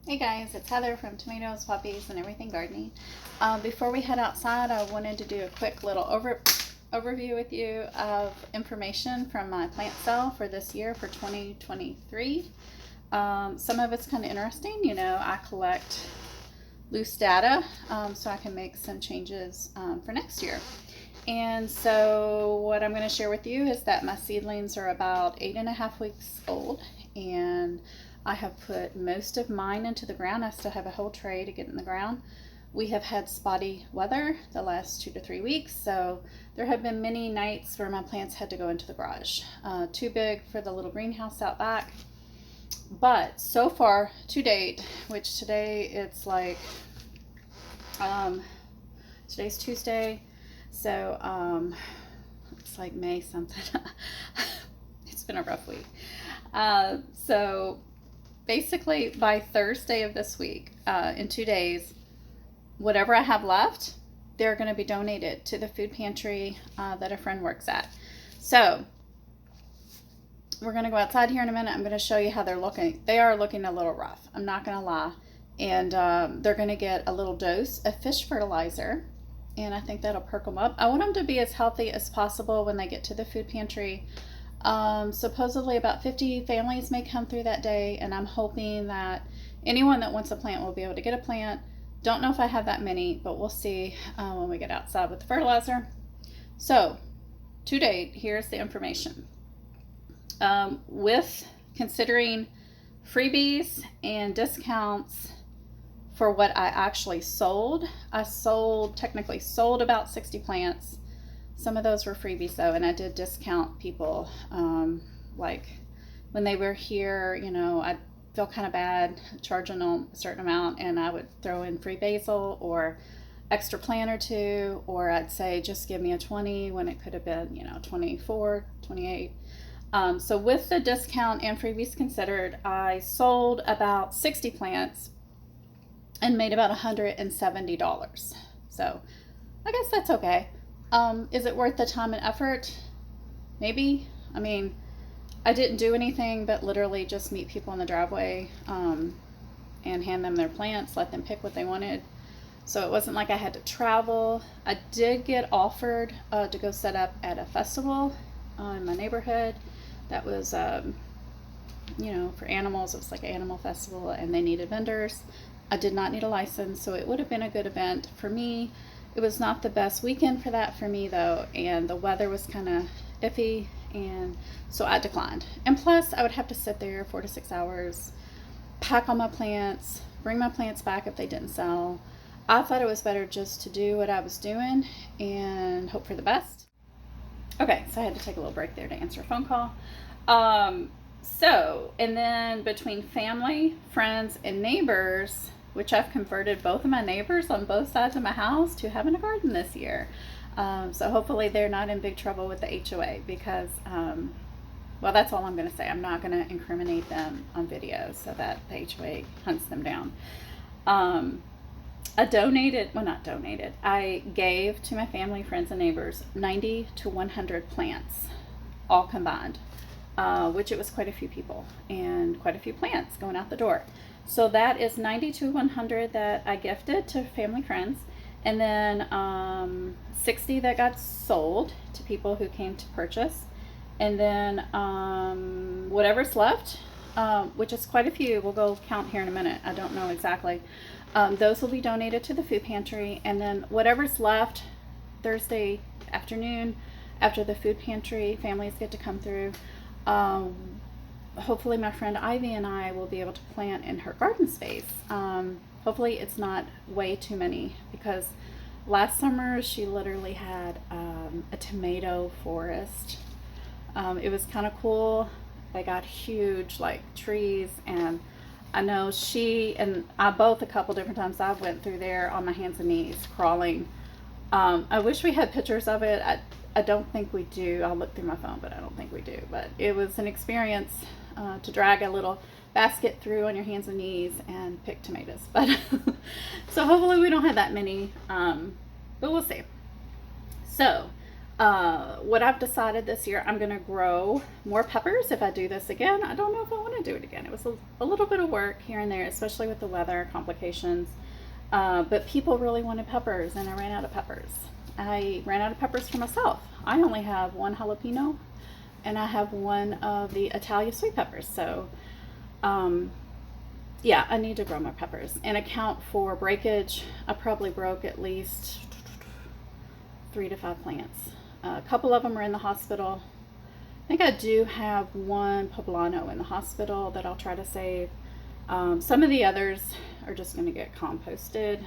Hey guys, it's Heather from Tomatoes, Puppies, and Everything Gardening. Before we head outside, I wanted to do a quick little overview with you of information from my plant sale for this year for 2023. Some of it's kind of interesting. I collect loose data so I can make some changes for next year. And so what I'm going to share with you is that my seedlings are about 8.5 weeks old, and I have put most of mine into the ground. I still have a whole tray to get in the ground. We have had spotty weather the last 2 to 3 weeks, so there have been many nights where my plants had to go into the garage. Too big for the little greenhouse out back. But so far to date, which today it's like, today's Tuesday, so it's like May something. It's been a rough week. So basically by Thursday of this week, in 2 days, whatever I have left, they're going to be donated to the food pantry that a friend works at. So we're going to go outside here in a minute. I'm going to show you how they're looking. They are looking a little rough, I'm not going to lie. And they're going to get a little dose of fish fertilizer, and I think that'll perk them up. I want them to be as healthy as possible when they get to the food pantry. Supposedly about 50 families may come through that day, and I'm hoping that anyone that wants a plant will be able to get a plant. Don't know if I have that many, but we'll see when we get outside with the fertilizer. So to date, here's the information. With considering freebies and discounts for what I actually sold, I technically sold about 60 plants. Some of those were freebies though, and I did discount people. Like when they were here, I'd feel kind of bad charging them a certain amount, and I would throw in free basil or extra plant or two, or I'd say just give me a 20 when it could have been 24, 28. So with the discount and freebies considered, I sold about 60 plants and made about $170. So I guess that's okay. Is it worth the time and effort? Maybe. I mean, I didn't do anything but literally just meet people in the driveway and hand them their plants, let them pick what they wanted. So it wasn't like I had to travel. I did get offered to go set up at a festival in my neighborhood. That was, for animals. It was like an animal festival, and they needed vendors. I did not need a license, so it would have been a good event for me. It was not the best weekend for that for me though, and the weather was kind of iffy, and so I declined. And plus, I would have to sit there 4 to 6 hours, pack all my plants, bring my plants back if they didn't sell. I thought it was better just to do what I was doing and hope for the best. Okay, so I had to take a little break there to answer a phone call. And then between family, friends, and neighbors, which I've converted both of my neighbors on both sides of my house to having a garden this year. So hopefully they're not in big trouble with the HOA because, well, that's all I'm going to say. I'm not going to incriminate them on video so that the HOA hunts them down. I gave to my family, friends, and neighbors 90 to 100 plants, all combined, which it was quite a few people and quite a few plants going out the door. So that is 90 to 100 that I gifted to family, friends, and then 60 that got sold to people who came to purchase, and then whatever's left, which is quite a few, we'll go count here in a minute. I don't know exactly. Those will be donated to the food pantry, and then whatever's left Thursday afternoon after the food pantry families get to come through, hopefully my friend Ivy and I will be able to plant in her garden space. Hopefully it's not way too many, because last summer she literally had a tomato forest. It was kind of cool. They got huge like trees, and I know she and I both a couple different times I went through there on my hands and knees crawling. I wish we had pictures of it. I don't think we do. I'll look through my phone, but I don't think we do. But it was an experience to drag a little basket through on your hands and knees and pick tomatoes. But so hopefully we don't have that many, but we'll see. So What I've decided this year, I'm going to grow more peppers if I do this again. I don't know if I want to do it again. It was a little bit of work here and there, especially with the weather complications. But people really wanted peppers, and I ran out of peppers. I ran out of peppers for myself. I only have one jalapeno, and I have one of the Italian sweet peppers. So, yeah, I need to grow more peppers and account for breakage. I probably broke at least 3 to 5 plants. A couple of them are in the hospital. I think I do have one poblano in the hospital that I'll try to save. Some of the others are just going to get composted.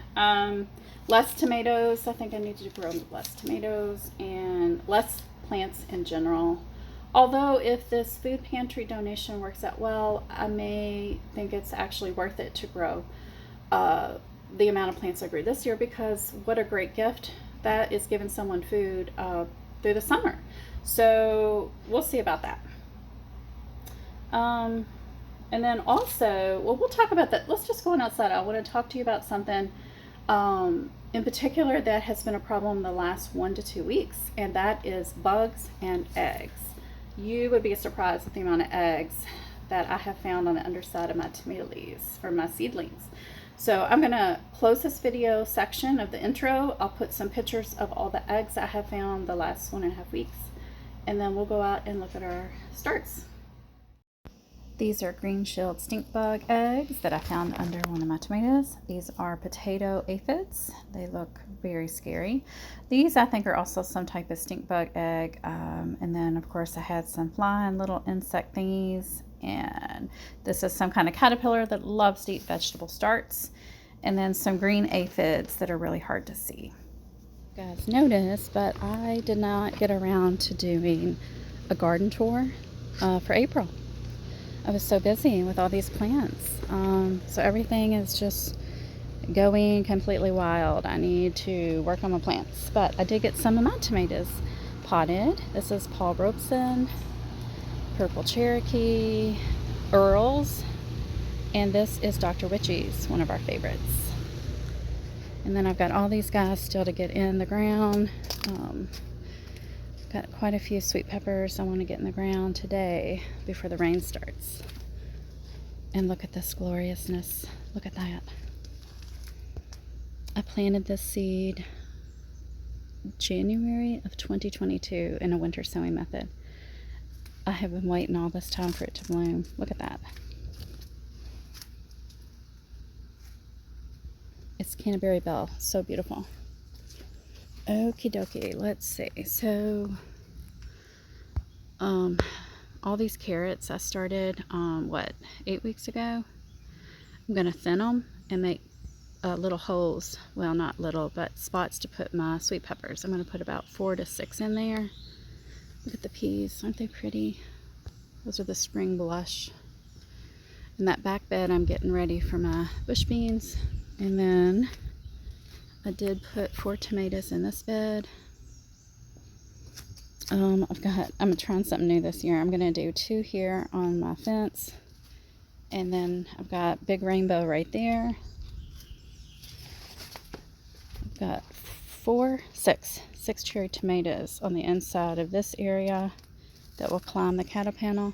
Less tomatoes. I think I need to grow less tomatoes and less plants in general. Although if this food pantry donation works out well, I may think it's actually worth it to grow the amount of plants I grew this year, because what a great gift that is giving someone food through the summer. So we'll see about that. And then also, well, we'll talk about that. Let's just go on outside. I want to talk to you about something in particular that has been a problem the last 1 to 2 weeks, and that is bugs and eggs. You would be surprised at the amount of eggs that I have found on the underside of my tomato leaves, or my seedlings. So I'm going to close this video section of the intro. I'll put some pictures of all the eggs I have found the last 1.5 weeks, and then we'll go out and look at our starts. These are green shield stink bug eggs that I found under one of my tomatoes. These are potato aphids. They look very scary. These I think are also some type of stink bug egg. And then of course I had some flying little insect thingies. And this is some kind of caterpillar that loves to eat vegetable starts. And then some green aphids that are really hard to see. You guys noticed, but I did not get around to doing a garden tour for April. I was so busy with all these plants. So everything is just going completely wild. I need to work on my plants. But I did get some of my tomatoes potted. This is Paul Robeson, Purple Cherokee, Earls, and this is Dr. Witchy's, one of our favorites. And then I've got all these guys still to get in the ground. Got quite a few sweet peppers I want to get in the ground today before the rain starts. And look at this gloriousness. Look at that. I planted this seed January of 2022 in a winter sowing method. I have been waiting all this time for it to bloom. Look at that. It's Canterbury Bell. So beautiful. Okie dokie, let's see. So, all these carrots I started, 8 weeks ago. I'm going to thin them and make little holes. Well, not little, but spots to put my sweet peppers. I'm going to put about 4 to 6 in there. Look at the peas. Aren't they pretty? Those are the spring blush. And that back bed, I'm getting ready for my bush beans. And then I did put 4 tomatoes in this bed. I'm trying something new this year. I'm gonna do 2 here on my fence, and then I've got big rainbow right there. I've got 6 cherry tomatoes on the inside of this area that will climb the cattle panel.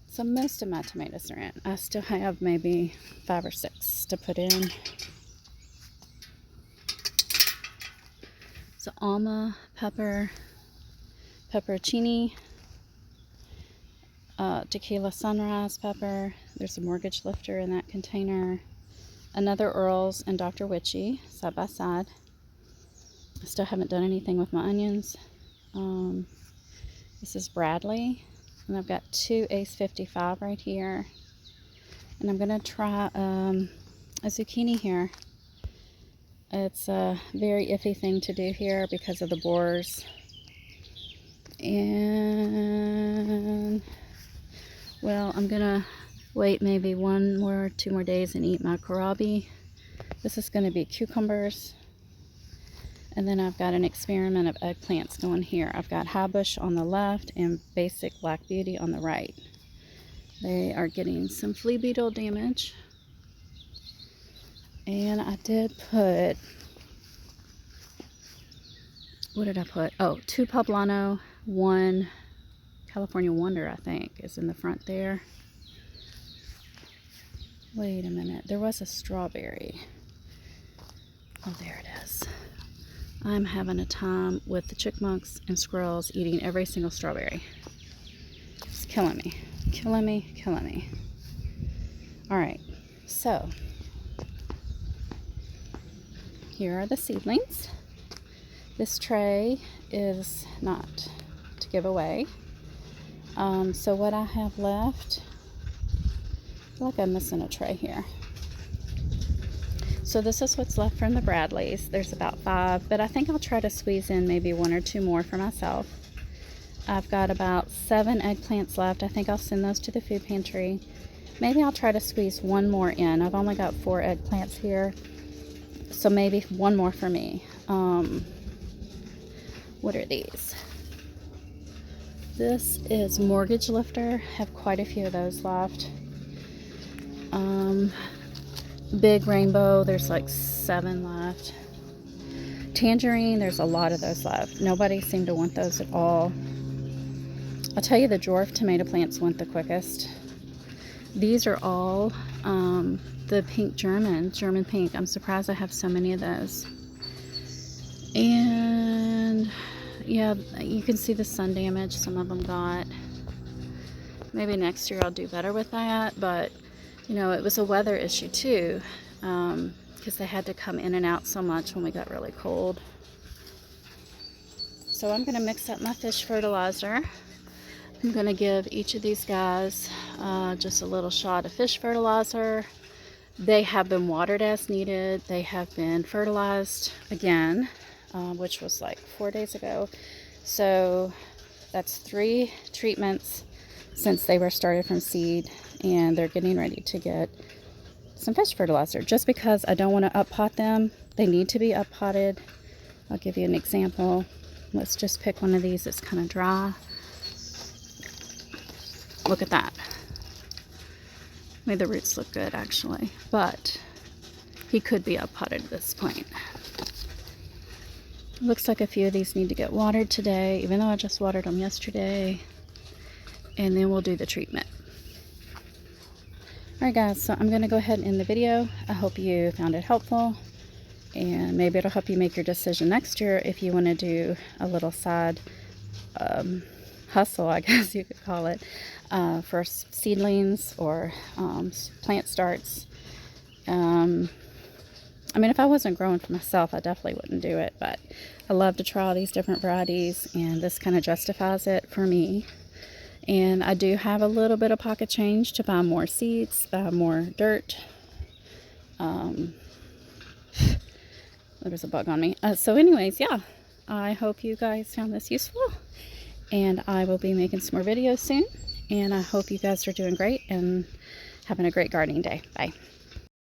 So most of my tomatoes are in. I still have maybe 5 or 6 to put in. So alma, pepper, pepperoncini, tequila sunrise pepper. There's a mortgage lifter in that container. Another Earl's and Dr. Witchy side by side. I still haven't done anything with my onions. This is Bradley. And I've got 2 Ace 55 right here. And I'm going to try a zucchini here. It's a very iffy thing to do here because of the borers. And, well, I'm going to wait maybe 1 more, 2 more days and eat my kohlrabi. This is going to be cucumbers. And then I've got an experiment of eggplants going here. I've got high bush on the left and basic black beauty on the right. They are getting some flea beetle damage. And I did put what did I put? Oh, 2 Poblano, 1 California Wonder, I think, is in the front there. Wait a minute, there was a strawberry. Oh, there it is. I'm having a time with the chipmunks and squirrels eating every single strawberry. It's killing me, killing me, killing me. All right, so here are the seedlings. This tray is not to give away. So what I have left, I feel like I'm missing a tray here. So this is what's left from the Bradleys. There's about 5, but I think I'll try to squeeze in maybe 1 or 2 more for myself. I've got about 7 eggplants left. I think I'll send those to the food pantry. Maybe I'll try to squeeze 1 more in. I've only got 4 eggplants here, so maybe 1 more for me. What are these? This is Mortgage Lifter. Have quite a few of those left. Big Rainbow, there's like 7 left. Tangerine, there's a lot of those left. Nobody seemed to want those at all. I'll tell you, the dwarf tomato plants went the quickest. These are all the pink German pink. I'm surprised I have so many of those. And yeah, you can see the sun damage some of them got. Maybe next year I'll do better with that, but you know, it was a weather issue too, because they had to come in and out so much when we got really cold. So I'm going to mix up my fish fertilizer. I'm going to give each of these guys just a little shot of fish fertilizer. They have been watered as needed. They have been fertilized again, which was like 4 days ago. So that's 3 treatments since they were started from seed, and they're getting ready to get some fish fertilizer. Just because I don't want to up pot them, they need to be up potted. I'll give you an example. Let's just pick one of these that's kind of dry. Look at that. I mean, the roots look good actually, but he could be up potted at this point. Looks like a few of these need to get watered today, even though I just watered them yesterday. And then we'll do the treatment. Alright guys, so I'm going to go ahead and end the video. I hope you found it helpful, and maybe it'll help you make your decision next year if you want to do a little side hustle, I guess you could call it, for seedlings or plant starts. I mean, if I wasn't growing for myself, I definitely wouldn't do it, but I love to try all these different varieties, and this kind of justifies it for me. And I do have a little bit of pocket change to buy more seeds, more dirt. There's a bug on me. So anyways, yeah, I hope you guys found this useful, and I will be making some more videos soon. And I hope you guys are doing great and having a great gardening day. Bye.